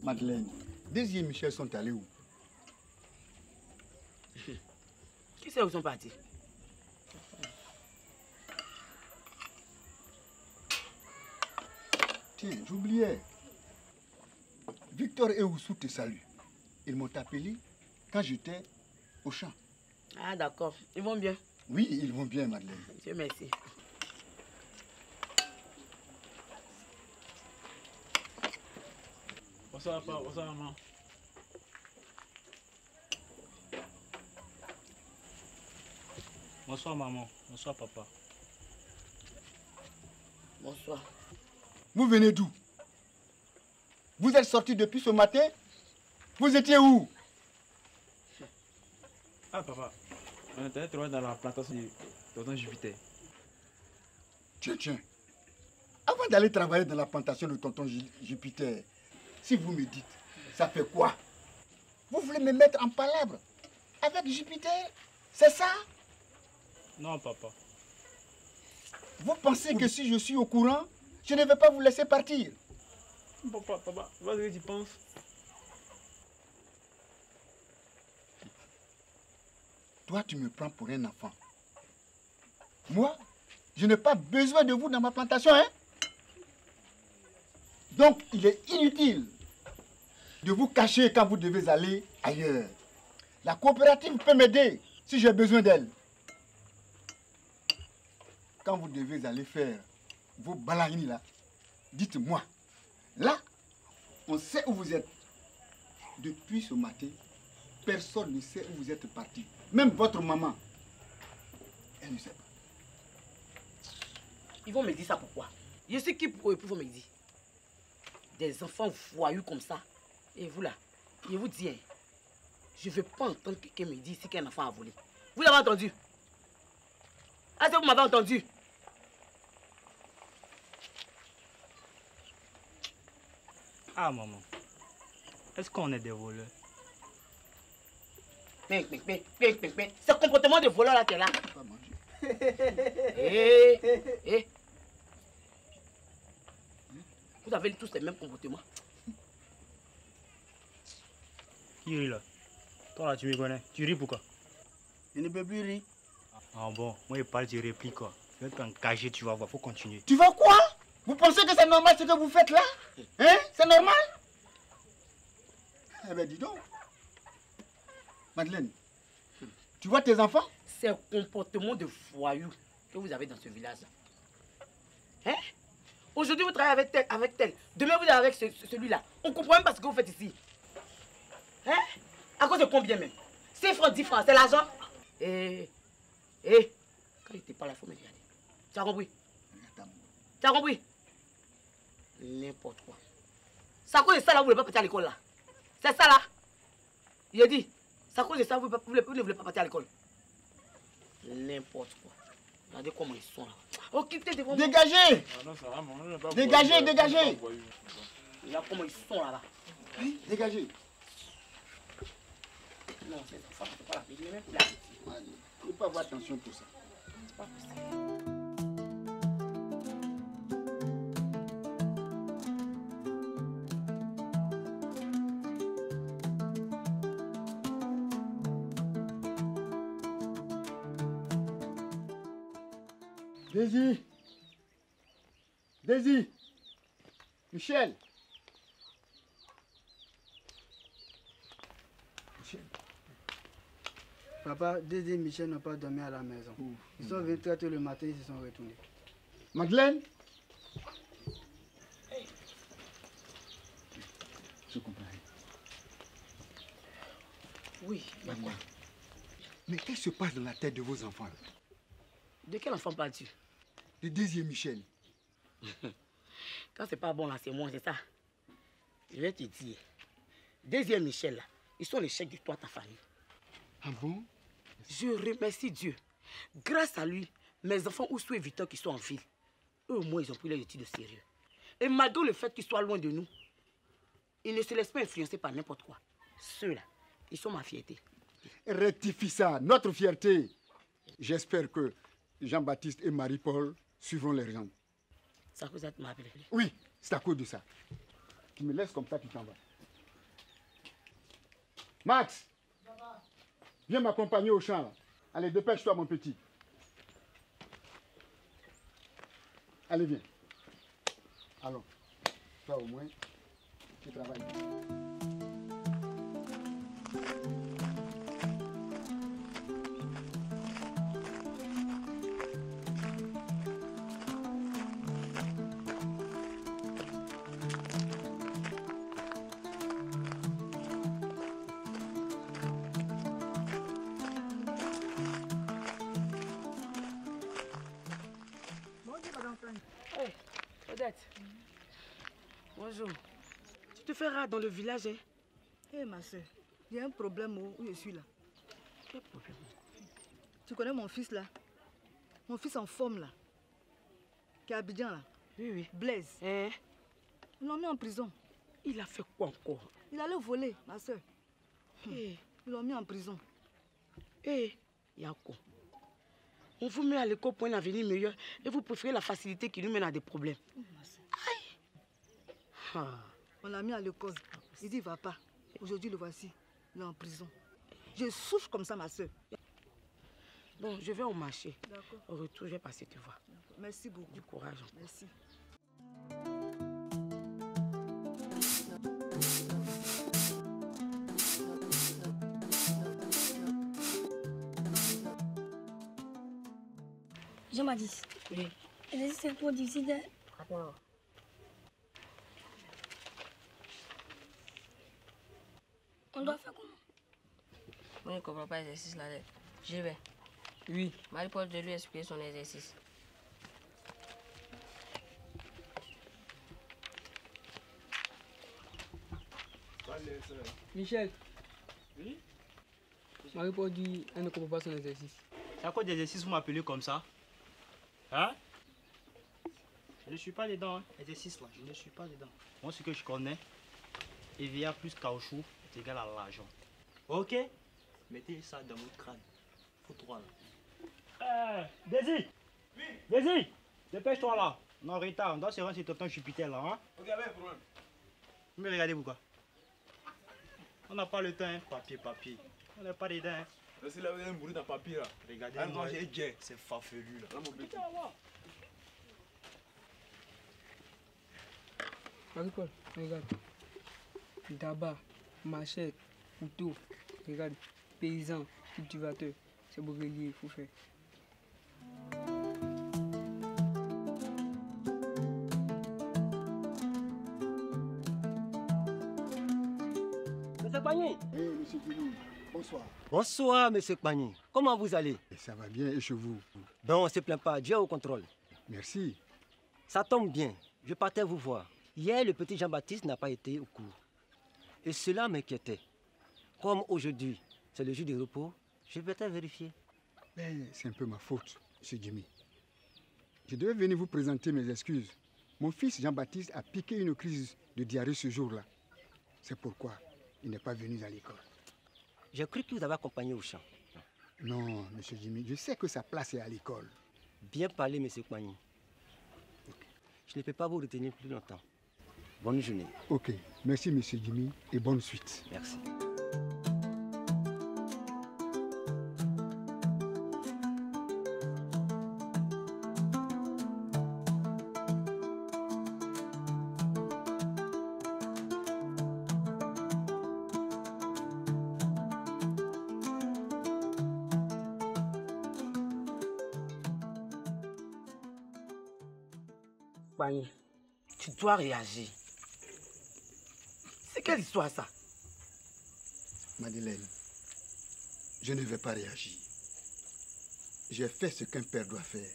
Madeleine, Daisy et Michel sont allés où? Qui sait où ils sont partis? Tiens, j'oubliais. Victor et Oussou te saluent. Ils m'ont appelé quand j'étais au champ. Ah d'accord, ils vont bien. Oui, ils vont bien, Madeleine. Dieu merci. Bonsoir papa, bonsoir maman. Bonsoir maman, bonsoir papa. Bonsoir. Vous venez d'où? Vous êtes sortis depuis ce matin? Vous étiez où? Ah papa, on était trouvé dans la plantation de tonton Jupiter. Tiens. Avant d'aller travailler dans la plantation de tonton Jupiter, si vous me dites, ça fait quoi? Vous voulez me mettre en palabre avec Jupiter? C'est ça? Non papa. Vous pensez que si je suis au courant, je ne vais pas vous laisser partir? Papa, vas-y, tu penses? Toi, tu me prends pour un enfant. Moi, je n'ai pas besoin de vous dans ma plantation, hein? Donc, il est inutile de vous cacher quand vous devez aller ailleurs. La coopérative peut m'aider si j'ai besoin d'elle. Quand vous devez aller faire vos balaïnis là, dites-moi. Là, on sait où vous êtes. Depuis ce matin, personne ne sait où vous êtes parti. Même votre maman. Elle ne sait pas. Ils vont me dire ça pourquoi? Je sais qui pour eux me dire. Des enfants voyous comme ça. Et vous là, je vous dis, hein, je ne veux pas entendre quelqu'un me dire si qu'un enfant a volé. Vous l'avez entendu? Est-ce que vous m'avez entendu? Ah maman, est-ce qu'on est des voleurs? Mais. Ce comportement de voleur là, t'es là. Pas manger. Vous avez tous les mêmes comportements. Qui rit là? Toi là tu me connais, tu ris pourquoi? Je ne peux plus rire. Ah bon, moi je parle, tu répliques quoi. Je vais t'engager, tu vas voir, faut continuer. Tu vas quoi? Vous pensez que c'est normal ce que vous faites là? Hein? C'est normal? Eh bien, dis donc. Madeleine, tu vois tes enfants? C'est un comportement de voyou que vous avez dans ce village. Hein? Aujourd'hui, vous travaillez avec tel. Demain, vous avez avec celui-là. On ne comprend même pas ce que vous faites ici. Hein? À cause de combien même? 5 francs, 10 francs, c'est l'argent? Quand il te parle, il faut me regarder. Tu as compris? Tu as compris? N'importe quoi. C'est à cause de ça là, vous ne voulez pas partir à l'école là. C'est ça là. Il dit, c'est à cause de ça, vous ne voulez pas partir à l'école. N'importe quoi. Regardez comment ils sont là. Oh, quittez devant moi. Dégagez! Ah non, ça va, maman, on n'est pas Dégagez, voyous, dégagez! Regarde comment ils sont là-bas. Oui, dégagez. Non, c'est pas la peine. Il est même plus là. Il ne faut pas avoir attention pour ça. C'est pas possible. Daisy! Michel! Papa, Daisy et Michel n'ont pas dormi à la maison. Ils sont venus très tôt le matin, ils se sont retournés. Madeleine? Je comprends. Oui, Madeleine. Mais qu'est-ce qui se passe dans la tête de vos enfants là? De quel enfant parles-tu? De Daisy et Michel. Quand c'est pas bon là, c'est moi, c'est ça. Je vais te dire. Daisy et Michel là, ils sont les chefs de toi, ta famille. Ah bon? Je remercie Dieu. Grâce à lui, mes enfants Oussou et Victor qui sont en ville, eux au moins ils ont pris leur étude de sérieux. Et malgré le fait qu'ils soient loin de nous, ils ne se laissent pas influencer par n'importe quoi. Ceux-là, ils sont ma fierté. Rectifie ça, notre fierté. J'espère que Jean-Baptiste et Marie-Paul suivront les gens. C'est à cause de ça que tu m'as appelé. Oui, c'est à cause de ça. Tu me laisses comme ça, tu t'en vas. Max, viens m'accompagner au champ là. Allez, dépêche-toi mon petit. Allez, viens. Allons. Toi au moins, tu travailles. Hey, Odette. Bonjour. Tu te fais rare dans le village, hein? Hé ma soeur, il y a un problème où je suis là. Quel problème? Tu connais mon fils là? Mon fils en forme là. Qui est à Abidjan là. Oui, oui. Blaise. Hein? Ils l'ont mis en prison. Il a fait quoi encore? Il allait voler, ma soeur. Hé, Ils l'ont mis en prison. hé, Yako. On vous met à l'école pour un avenir meilleur et vous préférez la facilité qui nous mène à des problèmes. Ma soeur. Aïe! Ah. On l'a mis à l'école. Il dit il va pas. Aujourd'hui le voici. Il est en prison. Je souffre comme ça ma soeur. Bon, je vais au marché. D'accord. Au retour, je vais passer te voir. Merci beaucoup. Du courage encore. Merci. Jean-Baptiste, Oui. c'est trop difficile. Attends. On doit faire comment? Moi, je ne comprends pas l'exercice là. J'y vais. Oui. Marie-Paul de lui expliquer son exercice. Michel. Oui? Marie-Paul dit elle ne comprend pas son exercice. C'est à quoi d'exercice vous m'appelez comme ça? Hein? Je ne suis pas dedans, hein. Exercice là, je ne suis pas dedans. Moi, ce que je connais, EVA plus caoutchouc est égal à l'argent. Ok? Mettez ça dans votre crâne. Faut trois là. Désir! Oui! Désir! Dépêche-toi là! Non, retard, on doit se rendre sur tonton Jupiter là, hein? Ok, avec problème. Vous me regardez pourquoi? On n'a pas le temps, hein? Papier, papier. On n'a pas dedans, hein? Laissez là, vous avez un bruit dans papier là. Regardez, Ah, moi, non, j'ai J. c'est farfelu là. Là, mon petit. Marie-Paul, regarde. Tabac, machette, couteau, regarde. Paysan, cultivateur. C'est Bourrelier, il faut faire. Monsieur Pagny. Oui, monsieur Guilou, bonsoir. Bonsoir, monsieur Pagny. Comment vous allez? Et ça va bien, et chez vous? Ben, on ne se plaint pas. Dieu au contrôle. Merci. Ça tombe bien. Je partais vous voir. Hier, le petit Jean-Baptiste n'a pas été au cours. Et cela m'inquiétait. Comme aujourd'hui, c'est le jour de repos, je vais peut-être vérifier. Ben, c'est un peu ma faute, monsieur Jimmy. Je devais venir vous présenter mes excuses. Mon fils Jean-Baptiste a piqué une crise de diarrhée ce jour-là. C'est pourquoi il n'est pas venu à l'école. J'ai cru que vous avez accompagné au champ. Non, monsieur Jimmy, je sais que sa place est à l'école. Bien parlé, monsieur Pagny. Je ne peux pas vous retenir plus longtemps. Bonne journée. Ok, merci monsieur Jimmy et bonne suite. Merci. Pagny, tu dois réagir. C'est quelle histoire ça? Madeleine, je ne vais pas réagir. J'ai fait ce qu'un père doit faire.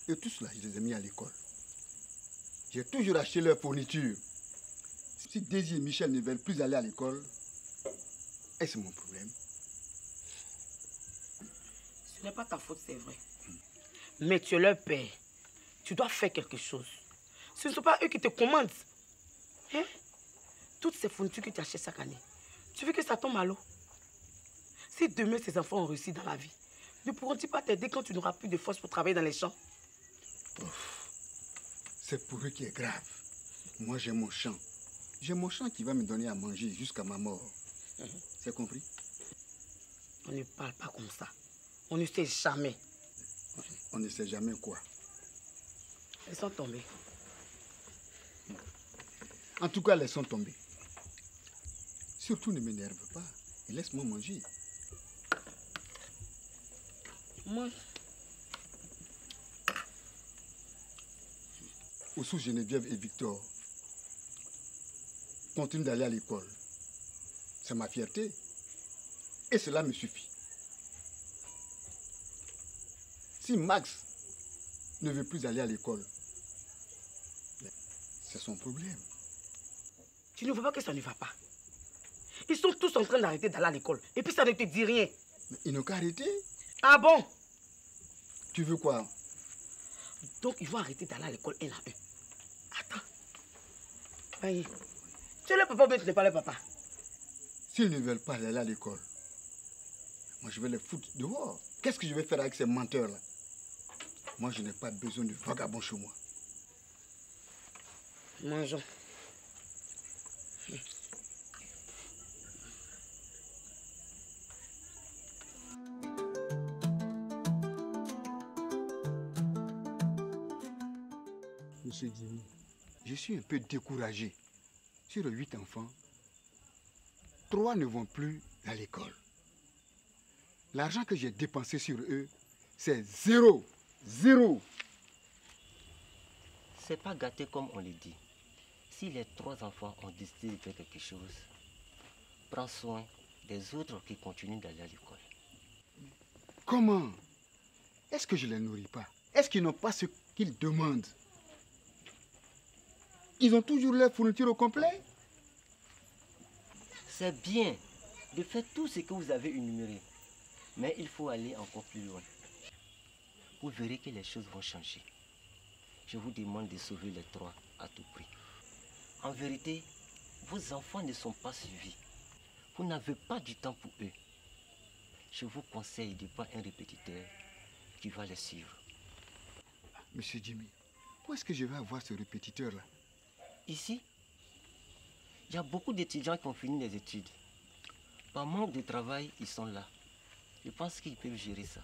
Et tout cela, je les ai mis à l'école. J'ai toujours acheté leur fourniture. Si Daisy et Michel ne veulent plus aller à l'école, est-ce mon problème? Ce n'est pas ta faute, c'est vrai. Mais tu es leur père. Tu dois faire quelque chose. Ce ne sont pas eux qui te commandent. Hein? Toutes ces fournitures que tu achètes chaque année, tu veux que ça tombe à l'eau? Si demain ces enfants ont réussi dans la vie, ne pourront-ils pas t'aider quand tu n'auras plus de force pour travailler dans les champs? C'est pour eux qui est grave. Moi, j'ai mon champ. J'ai mon champ qui va me donner à manger jusqu'à ma mort. C'est compris? On ne parle pas comme ça. On ne sait jamais. On ne sait jamais quoi. Elles sont tombées. En tout cas, elles sont tombées. Surtout ne m'énerve pas et laisse-moi manger. Mange. Oussou, Geneviève et Victor continuent d'aller à l'école. C'est ma fierté. Et cela me suffit. Si Max ne veut plus aller à l'école, c'est son problème. Tu ne vois pas que ça ne va pas. Ils sont tous en train d'arrêter d'aller à l'école. Et puis ça ne te dit rien. Mais ils n'ont qu'à arrêter. Ah bon? Tu veux quoi? Donc ils vont arrêter d'aller à l'école un à un. Attends. Aïe. Tu es le papa ou bien tu n'es pas le papa? S'ils ne veulent pas aller à l'école, moi je vais les foutre dehors. Qu'est-ce que je vais faire avec ces menteurs-là? Moi je n'ai pas besoin de vagabonds chez moi. Mangeons. Monsieur Jimmy, je suis un peu découragé. Sur 8 enfants, 3 ne vont plus à l'école. L'argent que j'ai dépensé sur eux, c'est 0. 0. C'est pas gâté comme on le dit. Si les 3 enfants ont décidé de faire quelque chose, prends soin des autres qui continuent d'aller à l'école. Comment? Est-ce que je ne les nourris pas? Est-ce qu'ils n'ont pas ce qu'ils demandent? Ils ont toujours leur fourniture au complet? C'est bien de faire tout ce que vous avez énuméré, mais il faut aller encore plus loin. Vous verrez que les choses vont changer. Je vous demande de sauver les 3 à tout prix. En vérité, vos enfants ne sont pas suivis. Vous n'avez pas du temps pour eux. Je vous conseille de prendre un répétiteur qui va les suivre. Monsieur Jimmy, où est-ce que je vais avoir ce répétiteur-là? Ici, il y a beaucoup d'étudiants qui ont fini les études. Par manque de travail, ils sont là. Je pense qu'ils peuvent gérer ça.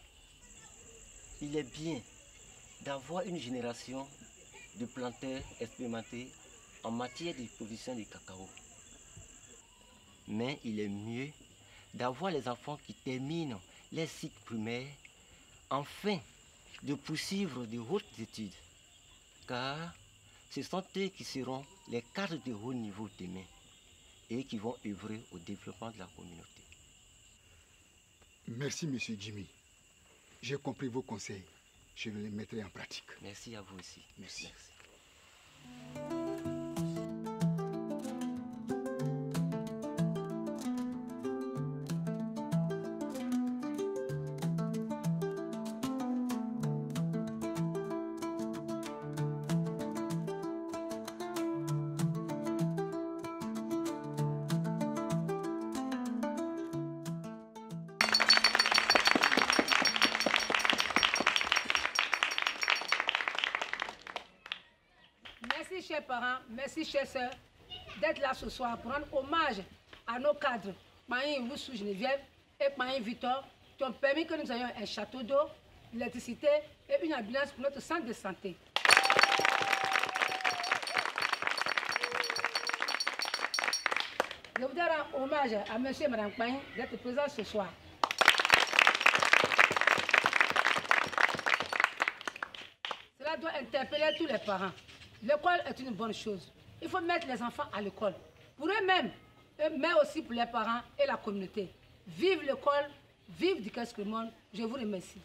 Il est bien d'avoir une génération de planteurs expérimentés en matière de production de cacao. Mais il est mieux d'avoir les enfants qui terminent les cycles primaires afin de poursuivre de hautes études. Car ce sont eux qui seront les cadres de haut niveau demain et qui vont œuvrer au développement de la communauté. Merci, monsieur Jimmy. J'ai compris vos conseils. Je les mettrai en pratique. Merci à vous aussi. Merci. Merci, chers parents, merci, chères sœurs, d'être là ce soir pour rendre hommage à nos cadres, Maïn Oussou Geneviève et Maïn Victor, qui ont permis que nous ayons un château d'eau, l'électricité et une ambulance pour notre centre de santé. Je voudrais rendre hommage à monsieur et madame Maïn d'être présents ce soir. Cela doit interpeller tous les parents. L'école est une bonne chose. Il faut mettre les enfants à l'école. Pour eux-mêmes, mais aussi pour les parents et la communauté. Vive l'école, vive Dikes Crémone. Je vous remercie.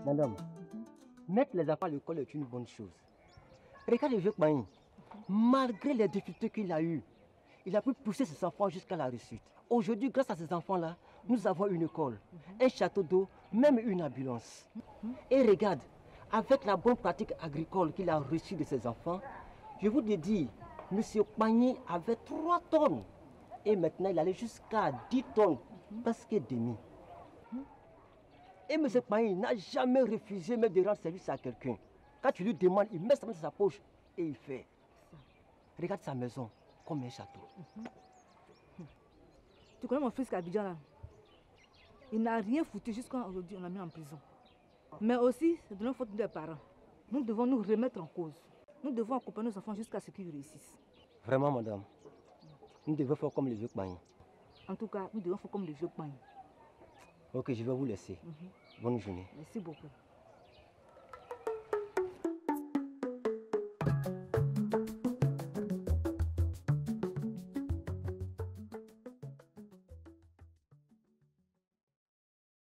Madame, mettre les enfants à l'école est une bonne chose. Regardez le vieux Kmaïn. Malgré les difficultés qu'il a eues, il a pu pousser ses enfants jusqu'à la réussite. Aujourd'hui, grâce à ces enfants-là, nous avons une école, un château d'eau, même une ambulance. Et regarde, avec la bonne pratique agricole qu'il a reçue de ses enfants, je vous le dis, M. Kmaïn avait 3 tonnes. Et maintenant, il allait jusqu'à 10 tonnes, parce que demi. Et M. Kmaïn n'a jamais refusé même de rendre service à quelqu'un. Quand tu lui demandes, il met sa main dans sa poche et il fait. Regarde sa maison comme un château. Tu connais mon fils Abidjan là? Il n'a rien foutu jusqu'à aujourd'hui, on l'a mis en prison. Mais aussi, c'est de notre faute des parents. Nous devons nous remettre en cause. Nous devons accompagner nos enfants jusqu'à ce qu'ils réussissent. Vraiment, madame. Nous devons faire comme les vieux Kmaïn. En tout cas, nous devons faire comme les vieux Kmaïn. Ok, je vais vous laisser. Bonne journée. Merci beaucoup.